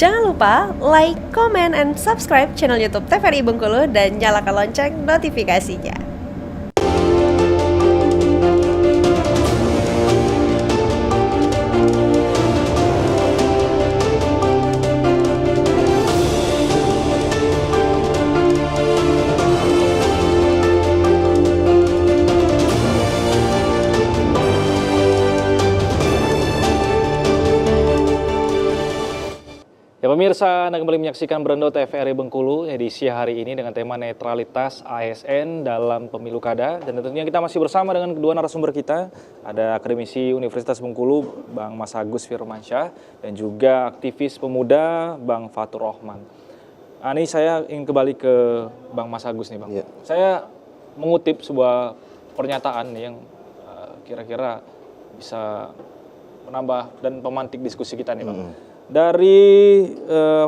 Jangan lupa like, comment, and subscribe channel YouTube TVRI Bengkulu dan nyalakan lonceng notifikasinya. Ya pemirsa, Anda kembali menyaksikan Berendo TVRI Bengkulu edisi hari ini dengan tema netralitas ASN dalam pemilu kada. Dan tentunya kita masih bersama dengan kedua narasumber kita. Ada akademisi Universitas Bengkulu, Bang Mas Agus Firmansyah, dan juga aktivis pemuda, Bang Fatur Rahman. Ini saya ingin kembali ke Bang Mas Agus nih Bang. Ya. Saya mengutip sebuah pernyataan yang kira-kira bisa menambah dan memantik diskusi kita nih Bang. Dari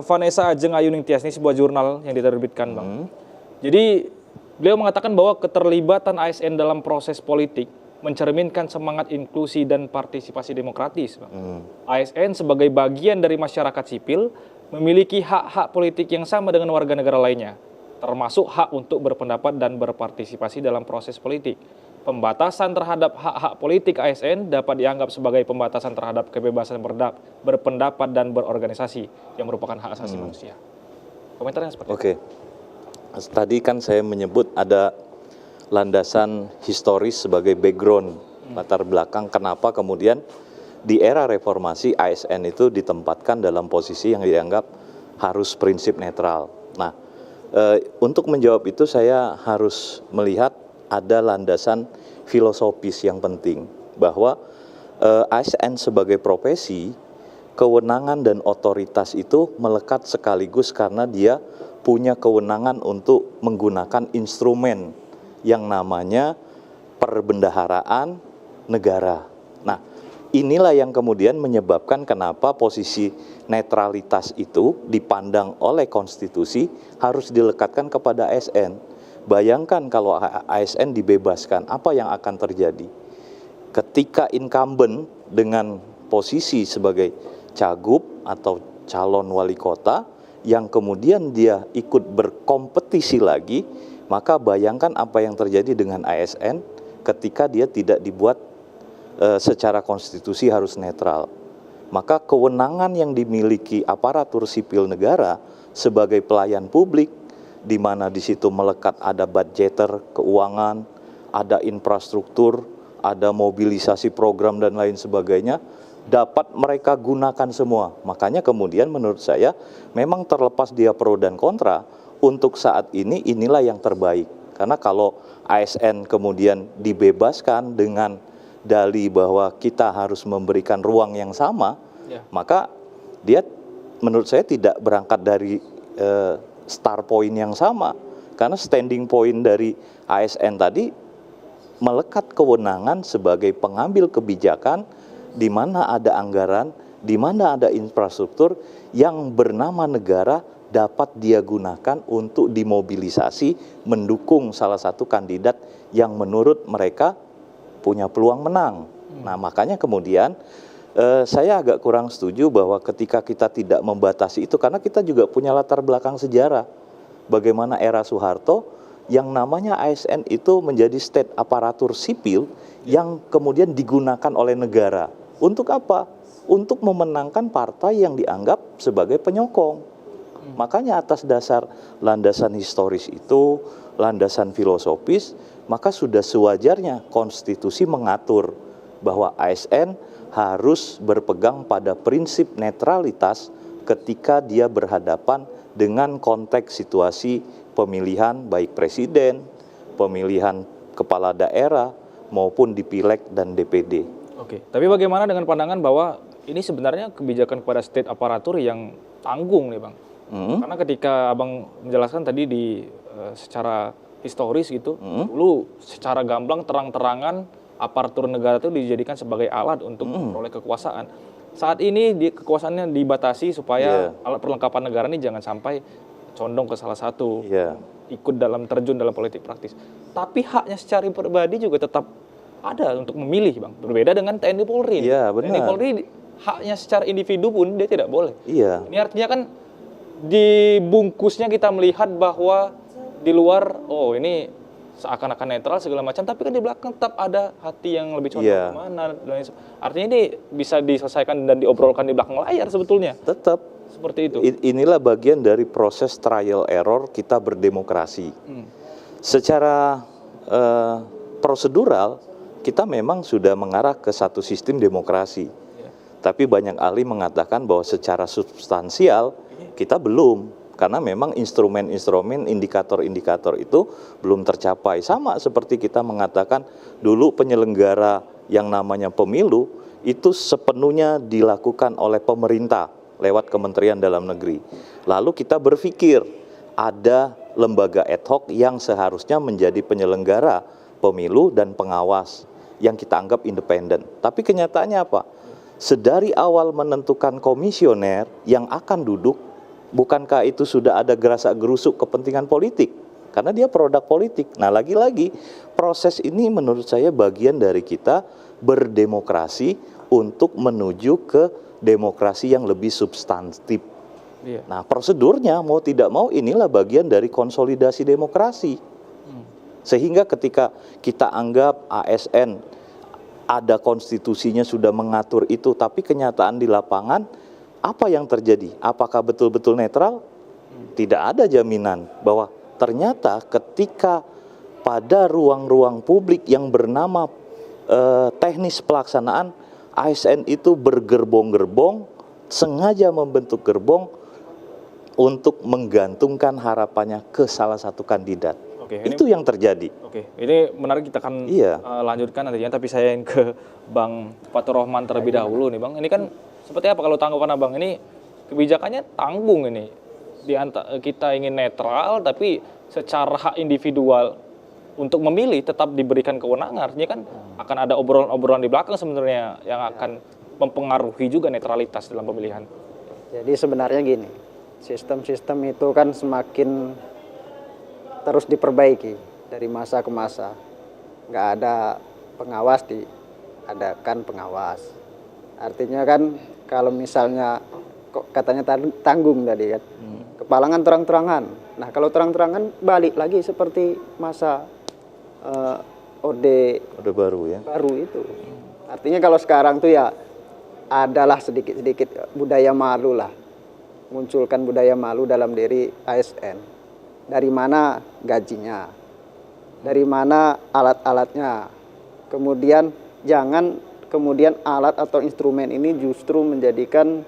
Vanessa Ajeng Ayuning Tias, ini sebuah jurnal yang diterbitkan Bang. Jadi beliau mengatakan bahwa keterlibatan ASN dalam proses politik mencerminkan semangat inklusi dan partisipasi demokratis Bang. ASN sebagai bagian dari masyarakat sipil memiliki hak-hak politik yang sama dengan warga negara lainnya, termasuk hak untuk berpendapat dan berpartisipasi dalam proses politik. Pembatasan terhadap hak-hak politik ASN dapat dianggap sebagai pembatasan terhadap kebebasan berpendapat dan berorganisasi yang merupakan hak asasi manusia. Komentarnya seperti itu. Oke. Tadi kan saya menyebut ada landasan historis sebagai background, latar belakang kenapa kemudian di era reformasi ASN itu ditempatkan dalam posisi yang dianggap harus prinsip netral. Nah, untuk menjawab itu saya harus melihat ada landasan filosofis yang penting bahwa ASN sebagai profesi, kewenangan dan otoritas itu melekat sekaligus karena dia punya kewenangan untuk menggunakan instrumen yang namanya perbendaharaan negara. Nah, inilah yang kemudian menyebabkan kenapa posisi netralitas itu dipandang oleh konstitusi harus dilekatkan kepada ASN. Bayangkan kalau ASN dibebaskan, apa yang akan terjadi? Ketika incumbent dengan posisi sebagai cagup atau calon wali kota, yang kemudian dia ikut berkompetisi lagi, maka bayangkan apa yang terjadi dengan ASN ketika dia tidak dibuat secara konstitusi harus netral. Maka kewenangan yang dimiliki aparatur sipil negara sebagai pelayan publik, di mana di situ melekat ada budgeter keuangan, ada infrastruktur, ada mobilisasi program dan lain sebagainya, dapat mereka gunakan semua. Makanya kemudian menurut saya memang terlepas dia pro dan kontra, untuk saat ini inilah yang terbaik. Karena kalau ASN kemudian dibebaskan dengan dalih bahwa kita harus memberikan ruang yang sama, maka dia menurut saya tidak berangkat dari start point yang sama, karena standing point dari ASN tadi melekat kewenangan sebagai pengambil kebijakan di mana ada anggaran, di mana ada infrastruktur yang bernama negara dapat dia gunakan untuk dimobilisasi mendukung salah satu kandidat yang menurut mereka punya peluang menang. Nah, makanya kemudian saya agak kurang setuju bahwa ketika kita tidak membatasi itu, karena kita juga punya latar belakang sejarah. Bagaimana era Soeharto yang namanya ASN itu menjadi state aparatur sipil yang kemudian digunakan oleh negara. Untuk apa? Untuk memenangkan partai yang dianggap sebagai penyokong. Makanya atas dasar landasan historis itu, landasan filosofis, maka sudah sewajarnya konstitusi mengatur bahwa ASN harus berpegang pada prinsip netralitas ketika dia berhadapan dengan konteks situasi pemilihan baik presiden, pemilihan kepala daerah, maupun di Pileg dan DPD. Oke, tapi bagaimana dengan pandangan bahwa ini sebenarnya kebijakan kepada state aparatur yang tanggung nih Bang? Karena ketika Abang menjelaskan tadi secara historis gitu, dulu secara gamblang terang-terangan aparatur negara itu dijadikan sebagai alat untuk memperoleh kekuasaan. Saat ini kekuasaannya dibatasi supaya alat perlengkapan negara ini jangan sampai condong ke salah satu, ikut terjun dalam politik praktis. Tapi haknya secara pribadi juga tetap ada untuk memilih Bang. Berbeda dengan TNI Polri. Iya, benar. TNI Polri haknya secara individu pun dia tidak boleh. Iya. Ini artinya kan dibungkusnya kita melihat bahwa di luar, oh ini seakan-akan netral segala macam, tapi kan di belakang tetap ada hati yang lebih condong Iya. kemana. Artinya ini bisa diselesaikan dan diobrolkan di belakang layar sebetulnya. Tetap Seperti itu. inilah bagian dari proses trial error kita berdemokrasi. Secara prosedural kita memang sudah mengarah ke satu sistem demokrasi. Tapi banyak ahli mengatakan bahwa secara substansial kita belum, karena memang instrumen-instrumen, indikator-indikator itu belum tercapai. Sama seperti kita mengatakan dulu penyelenggara yang namanya pemilu itu sepenuhnya dilakukan oleh pemerintah lewat Kementerian Dalam Negeri. Lalu kita berpikir ada lembaga ad hoc yang seharusnya menjadi penyelenggara pemilu dan pengawas yang kita anggap independen. Tapi kenyataannya apa? Sedari awal menentukan komisioner yang akan duduk, bukankah itu sudah ada gerasak-gerusuk kepentingan politik? Karena dia produk politik. Nah, lagi-lagi proses ini menurut saya bagian dari kita berdemokrasi untuk menuju ke demokrasi yang lebih substantif. Iya. Nah, prosedurnya mau tidak mau inilah bagian dari konsolidasi demokrasi. Sehingga ketika kita anggap ASN ada konstitusinya sudah mengatur itu, tapi kenyataan di lapangan apa yang terjadi? Apakah betul-betul netral? Tidak ada jaminan bahwa ternyata ketika pada ruang-ruang publik yang bernama teknis pelaksanaan, ASN itu bergerbong-gerbong, sengaja membentuk gerbong untuk menggantungkan harapannya ke salah satu kandidat. Oke, Itu yang terjadi. Oke, ini menarik, kita akan Iya. lanjutkan nantinya, tapi saya yang ke Bang Fatur Rahman terlebih dahulu nih Bang. Ini kan seperti apa kalau tanggapan Abang ini, kebijakannya tanggung ini. Kita ingin netral tapi secara hak individual untuk memilih tetap diberikan kewenangan. Artinya kan akan ada obrolan-obrolan di belakang sebenarnya yang akan mempengaruhi juga netralitas dalam pemilihan. Jadi sebenarnya gini, sistem-sistem itu kan semakin terus diperbaiki dari masa ke masa. Nggak ada pengawas, diadakan pengawas. Artinya kan kalau misalnya kok katanya tanggung tadi kan, kepalangan terang-terangan. Nah kalau terang-terangan balik lagi seperti masa Orde Baru ya. baru itu. Artinya kalau sekarang tuh ya adalah sedikit-sedikit budaya malu lah. Munculkan budaya malu dalam diri ASN. Dari mana gajinya, dari mana alat-alatnya. Kemudian jangan kemudian alat atau instrumen ini justru menjadikan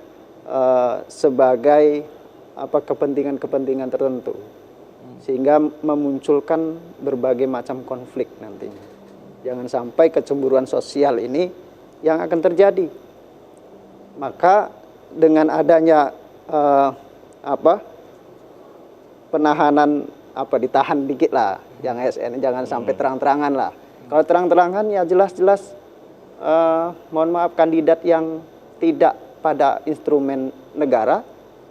sebagai kepentingan-kepentingan tertentu, sehingga memunculkan berbagai macam konflik nantinya. Jangan sampai kecemburuan sosial ini yang akan terjadi. Maka dengan adanya penahanan, ditahan dikit lah, yang ASN jangan sampai terang-terangan lah. Kalau terang-terangan ya jelas-jelas mohon maaf, kandidat yang tidak pada instrumen negara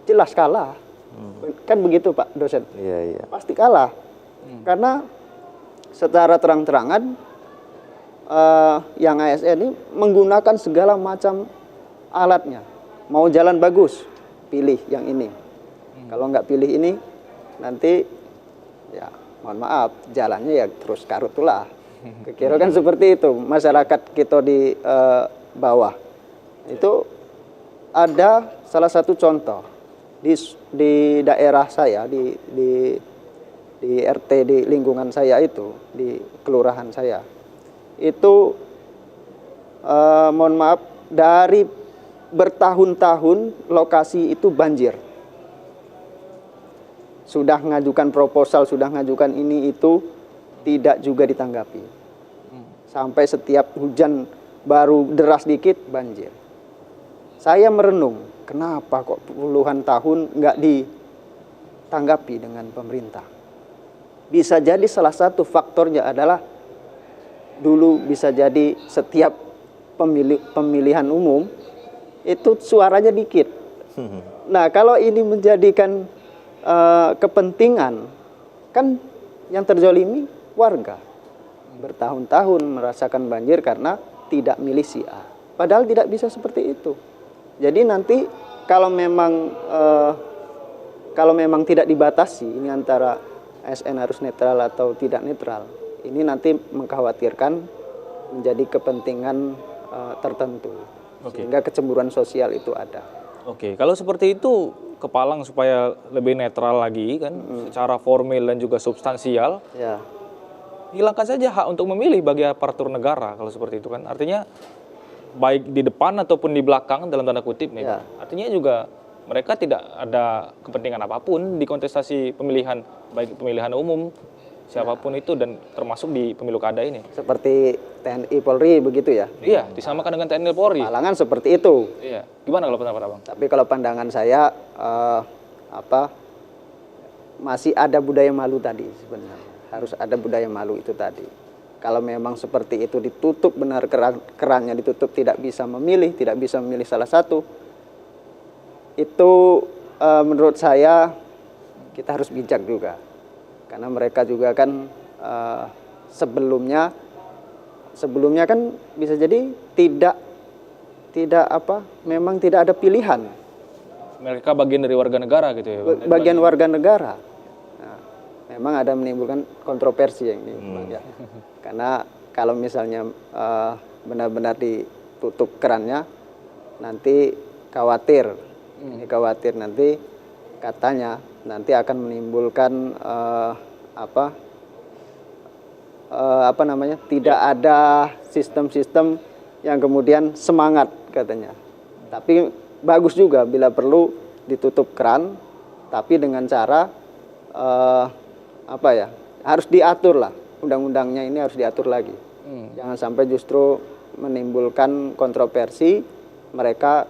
jelas kalah. Kan begitu Pak dosen? Iya. Pasti kalah. Karena secara terang-terangan yang ASN ini menggunakan segala macam alatnya. Mau jalan bagus, pilih yang ini. Kalau nggak pilih ini, nanti ya mohon maaf, jalannya ya terus karutulah. Kira kan seperti itu masyarakat kita di bawah. Itu ada salah satu contoh di daerah saya, di RT di lingkungan saya itu, di kelurahan saya. Itu mohon maaf, dari bertahun-tahun lokasi itu banjir. Sudah ngajukan proposal, sudah ngajukan ini itu, tidak juga ditanggapi. Sampai setiap hujan baru deras dikit banjir. Saya merenung, kenapa kok puluhan tahun nggak ditanggapi dengan pemerintah. Bisa jadi salah satu faktornya adalah dulu bisa jadi setiap pemilihan umum itu suaranya dikit. Nah kalau ini menjadikan kepentingan, kan yang terzolimi warga bertahun-tahun merasakan banjir karena tidak milih si A. Padahal tidak bisa seperti itu. Jadi nanti kalau memang tidak dibatasi ini antara ASN harus netral atau tidak netral, ini nanti mengkhawatirkan menjadi kepentingan tertentu, sehingga kecemburuan sosial itu ada. Oke, kalau seperti itu kepalang supaya lebih netral lagi kan, secara formil dan juga substansial, Ya, hilangkan saja hak untuk memilih bagi aparatur negara kalau seperti itu kan. Artinya baik di depan ataupun di belakang dalam tanda kutip nih. Ya. Artinya juga mereka tidak ada kepentingan apapun di kontestasi pemilihan, baik pemilihan umum siapapun itu dan termasuk di pemilu kada ini. seperti TNI Polri begitu ya. Iya, disamakan dengan TNI Polri. Palangan seperti itu. Iya. Gimana kalau pendapat Abang? Tapi kalau pandangan saya masih ada budaya malu tadi sebenarnya. Harus ada budaya malu itu tadi. Kalau memang seperti itu ditutup benar kerannya ditutup, tidak bisa memilih salah satu, itu menurut saya kita harus bijak juga. Karena mereka juga kan sebelumnya kan bisa jadi memang tidak ada pilihan. Mereka bagian dari warga negara gitu ya, Bang? Bagian warga negara. Nah, memang ada menimbulkan kontroversi yang ini, Bang, ya. Karena kalau misalnya benar-benar ditutup kerannya, nanti khawatir nanti katanya nanti akan menimbulkan tidak ada sistem-sistem yang kemudian semangat katanya. Tapi bagus juga bila perlu ditutup keran, tapi dengan cara harus diatur lah, undang-undangnya ini harus diatur lagi. Jangan sampai justru menimbulkan kontroversi, mereka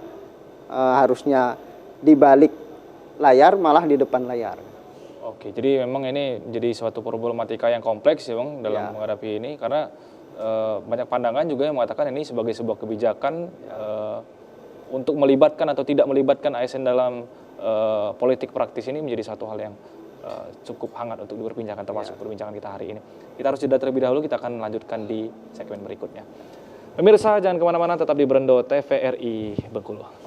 harusnya di balik layar malah di depan layar. Oke, jadi memang ini jadi suatu problematika yang kompleks ya Bang dalam menghadapi ini, karena banyak pandangan juga yang mengatakan ini sebagai sebuah kebijakan untuk melibatkan atau tidak melibatkan ASN dalam politik praktis ini menjadi satu hal yang cukup hangat untuk diperbincangkan, termasuk perbincangan kita hari ini. Kita harus jeda terlebih dahulu, kita akan melanjutkan di segmen berikutnya. Pemirsa jangan kemana-mana, tetap di Brendo TVRI Bengkulu.